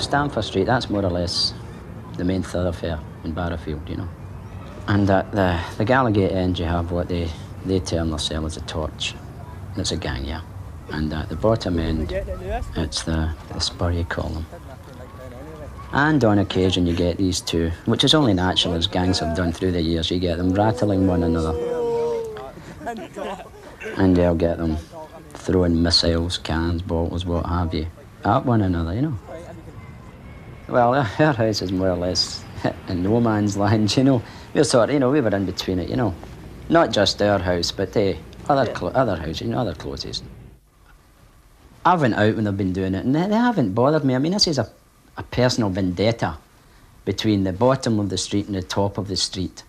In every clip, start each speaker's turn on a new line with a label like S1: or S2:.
S1: Stamford Street, that's more or less the main thoroughfare in Barrowfield, you know. And at the Gallowgate end, you have what they term themselves as a torch. It's a gang, yeah. And at the bottom end, it's the spur, you call them. And on occasion, you get these two, which is only natural as gangs have done through the years. You get them rattling one another. And they'll get them throwing missiles, cans, bottles, what have you, at one another, you know. Well, our house is more or less in no man's land, you know. We're sort of, you know, we were in between it, you know. Not just our house, but other houses, you know, other closes. I went out when they've been doing it, and they haven't bothered me. I mean, this is a personal vendetta between the bottom of the street and the top of the street.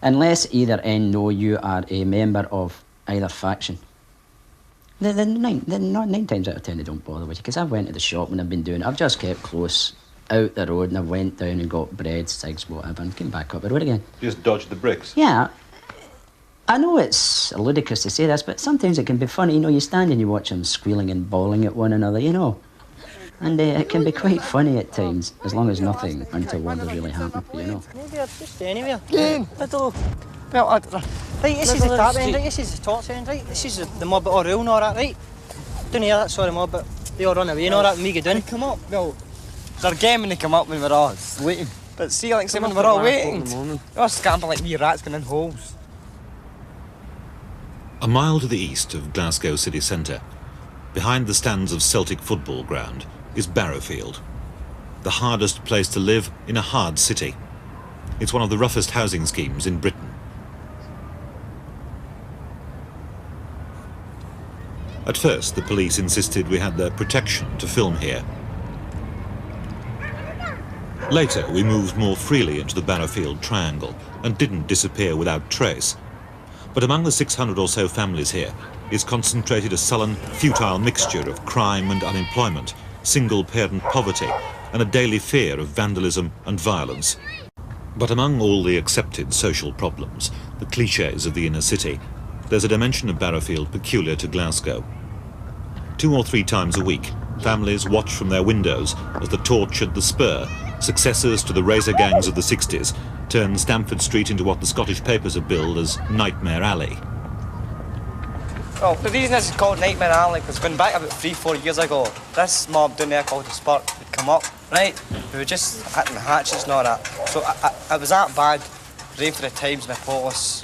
S1: Unless either end know you are a member of either faction. The nine times out of 10 they don't bother with you, because I've went to the shop when I've been doing it. I've just kept close out the road, and I went down and got bread, cigs, whatever, and came back up the road again.
S2: You just dodged the bricks?
S1: Yeah. I know it's ludicrous to say this, but sometimes it can be funny. You know, you stand and you watch them squealing and bawling at one another, you know. And it can be quite funny at times, as long as nothing untoward has really happened, you know.
S3: Maybe just anywhere. I don't. Well, right, this is the top end, right? This is the top end, right? This is the mob that all rule and all that, right? Down here, that's all the mob, but they all run away and all that, and we go down.
S4: They come up, well, they're game when they come up when we're all waiting. But see, like, say when we're all waiting, they're scampering like wee rats going in holes.
S5: A mile to the east of Glasgow city centre, behind the stands of Celtic football ground, is Barrowfield, the hardest place to live in a hard city. It's one of the roughest housing schemes in Britain. At first, the police insisted we had their protection to film here. Later, we moved more freely into the Barrowfield Triangle and didn't disappear without trace. But among the 600 or so families here is concentrated a sullen, futile mixture of crime and unemployment, single-parent poverty, and a daily fear of vandalism and violence. But among all the accepted social problems, the clichés of the inner city, there's a dimension of Barrowfield peculiar to Glasgow. 2 or 3 times a week, families watch from their windows as the Torch and the Spur, successors to the razor gangs of the 60s, turn Stamford Street into what the Scottish papers have billed as Nightmare Alley.
S4: Well, the reason this is called Nightmare Alley was going back about 3-4 years ago. This mob down there called the Spur would come up, right? We were just hitting the hatches and all that. So it was that bad, right for the Times and the police.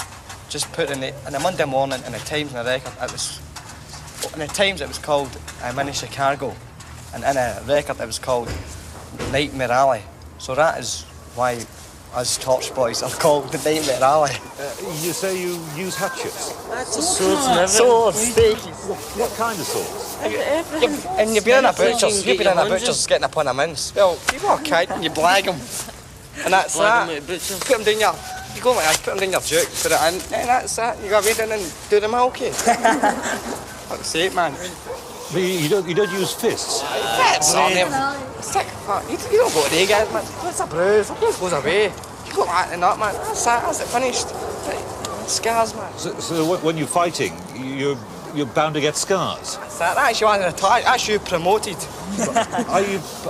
S4: Just put in the Monday morning in the Times and the record, in the Times it was called Mini Chicago, and in a record it was called Nightmare Alley. So that is why us torch boys are called the Nightmare Alley.
S2: You say you use hatchets?
S3: Swords and everything.
S4: Swords, steaks.
S2: What kind of swords?
S4: And you've been in a butcher's, you've been in a butcher's getting upon a mince. Well, you walk out and you blag them. And that's that. Put them down your, you go like that, put them down your juke, put it in, and that's that. You go away down and do the milky. Fuck's sake, man.
S2: But you don't use fists?
S4: Fists on them. Sick fuck. You don't go to the guys, man. It's a bruise. It goes away. You go like that and that, man. That's that. That's it finished. Right. Scars, man.
S2: So when you're fighting, you're bound to get scars?
S4: That's that. That's you under attack. That's you promoted.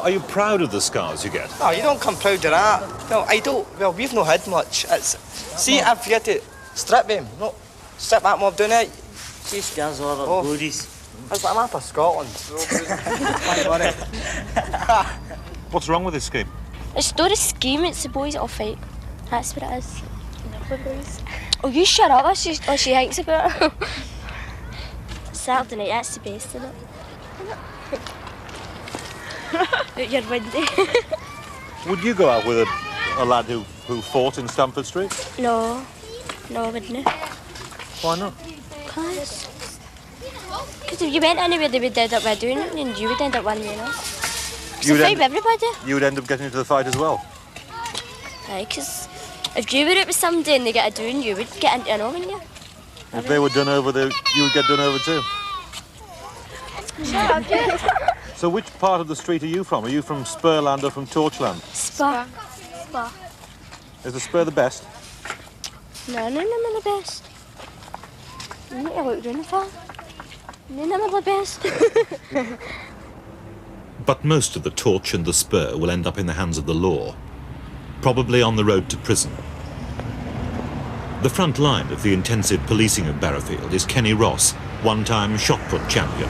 S2: Are you proud of the scars you get?
S4: No, you don't come proud of that. No, I don't. Well, we've no had much. It's see if you had to strip them, no, strip that mob down there.
S3: See scars all over bodies.
S4: It's like a map of Scotland.
S2: What's wrong with this scheme?
S6: It's not a scheme, it's the boys that all fight. That's what it is. Boys. Oh, you shut up, that's just all she thinks about it. Saturday night, that's the best, isn't it? You're windy.
S2: Would you go out with a lad who fought in Stamford Street?
S6: No, I wouldn't.
S2: Why not?
S6: Because if you went anywhere, they would end up doing it, and you would end up winning, you know. It's a fight with everybody.
S2: You would end up getting into the fight as well?
S6: Aye, because if you were out with somebody and they get a doing, you would get into an wouldn't you?
S2: If they were done over, you would get done over too?
S6: Shut up, dude.
S2: So which part of the street are you from? Are you from Spurland or from Torchland?
S6: Spur.
S2: Is the Spur the best?
S6: No, none of them are the best. You need to look round for. None of them are the best.
S5: But most of the torch and the spur will end up in the hands of the law, probably on the road to prison. The front line of the intensive policing of Barrowfield is Kenny Ross, one-time shot-put champion.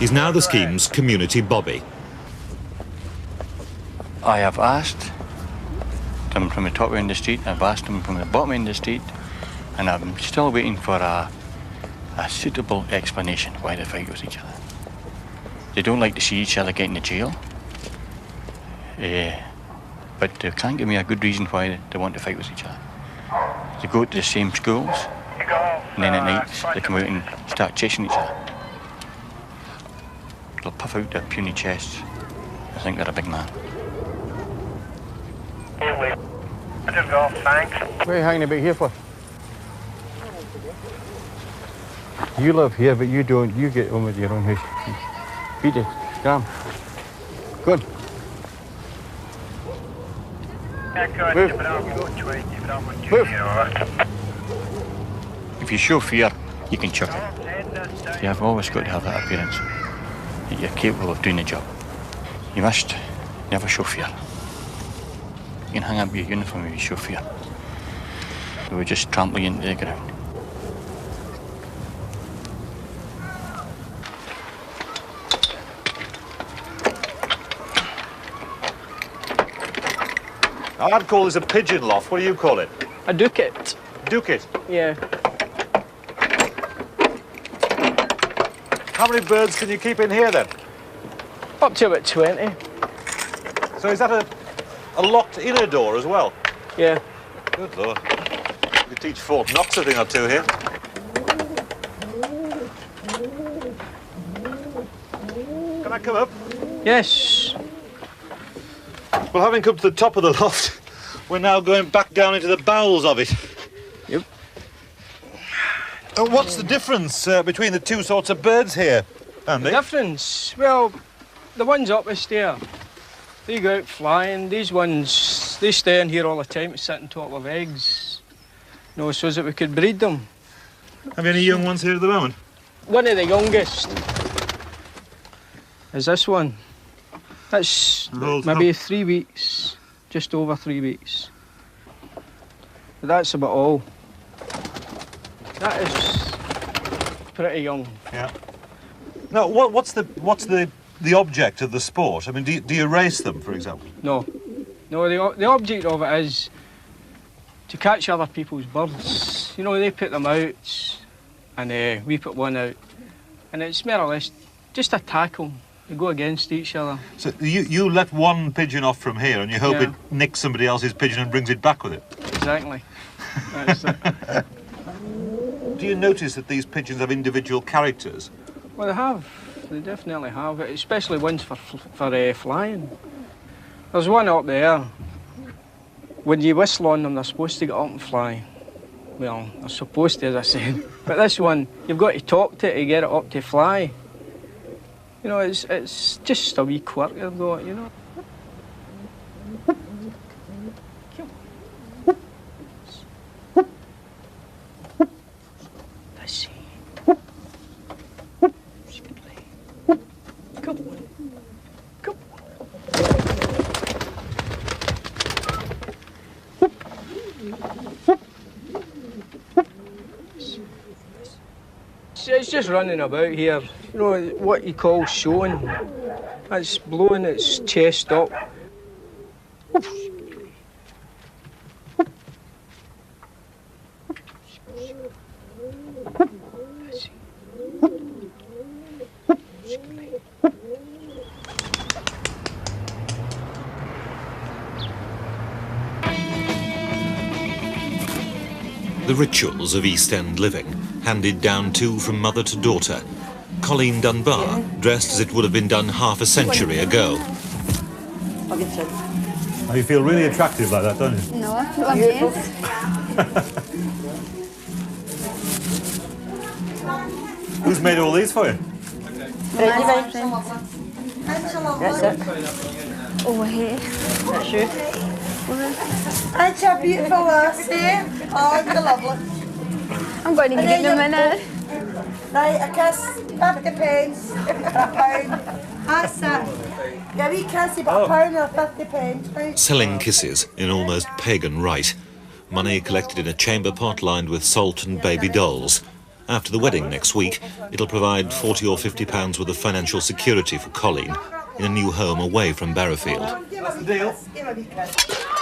S5: He's now the scheme's community bobby.
S7: I have asked them from the top end of the street, I've asked them from the bottom end of the street, and I'm still waiting for a suitable explanation why they fight with each other. They don't like to see each other getting to jail, but they can't give me a good reason why they want to fight with each other. They go to the same schools, and then at night they come out and start chasing each other. They'll puff out their puny chests. I think they're a big man.
S8: What are you hanging about here for? You live here, but you don't. You get on with your own house. Beat it. Come. Good. Move. Move.
S7: If you show fear, you can chuck it. You have always got to have that appearance that you're capable of doing the job. You must never show fear. You can hang up your uniform if you show fear. They will just trample you into the ground.
S2: I'd call this a pigeon loft. What do you call it?
S9: A ducat.
S2: Ducat.
S9: Yeah.
S2: How many birds can you keep in here then?
S9: Up to about 20.
S2: So is that a locked inner door as well?
S9: Yeah.
S2: Good Lord. You could teach Fort Knox a thing or two here. Can I come up?
S9: Yes.
S2: Well, having come to the top of the loft, we're now going back down into the bowels of it.
S9: Yep.
S2: What's the difference between the two sorts of birds here, Andy?
S9: The difference? Well, the ones up the stair, they go out flying. These ones, they stay in here all the time to sit on top of eggs. You know, so that we could breed them.
S2: Have you any young ones here at the moment?
S9: One of the youngest is this one. That's maybe 3 weeks, just over 3 weeks. But that's about all. That is pretty young.
S2: Yeah. Now, what's the object of the sport? I mean, do you race them, for example?
S9: No. No, the object of it is to catch other people's birds. You know, they put them out and we put one out. And it's more or less just a tackle. They go against each other.
S2: So you let one pigeon off from here and you hope it nicks somebody else's pigeon and brings it back with it?
S9: Exactly. That's it.
S2: Do you notice that these pigeons have individual characters?
S9: Well, they have. They definitely have, especially ones for flying. There's one up there. When you whistle on them, they're supposed to get up and fly. Well, they're supposed to, as I said. But this one, you've got to talk to it to get it up to fly. You know, it's just a wee quirk they've got, you know. Let's see. Come on. Come It's just running about here. You know, what you call showing. It's blowing its chest up.
S5: The rituals of East End living, handed down too from mother to daughter. Colleen Dunbar, dressed as it would have been done half a century ago.
S2: Oh, you feel really attractive like that, don't you?
S10: No, I'm amazed.
S2: Who's made all these for you?
S10: That's it. Oh, here. That's you.
S11: That's a beautiful lassie. Oh, you're lovely.
S10: I'm going to get them in it.
S11: Right, a kiss, 50 pence, a pound. That's it. Yeah, we can't see but a pound or 50 pence, right?
S5: Selling kisses in almost pagan rite. Money collected in a chamber pot lined with salt and baby dolls. After the wedding next week, it'll provide £40 or £50 worth of financial security for Colleen in a new home away from Barrowfield.
S2: That's the deal.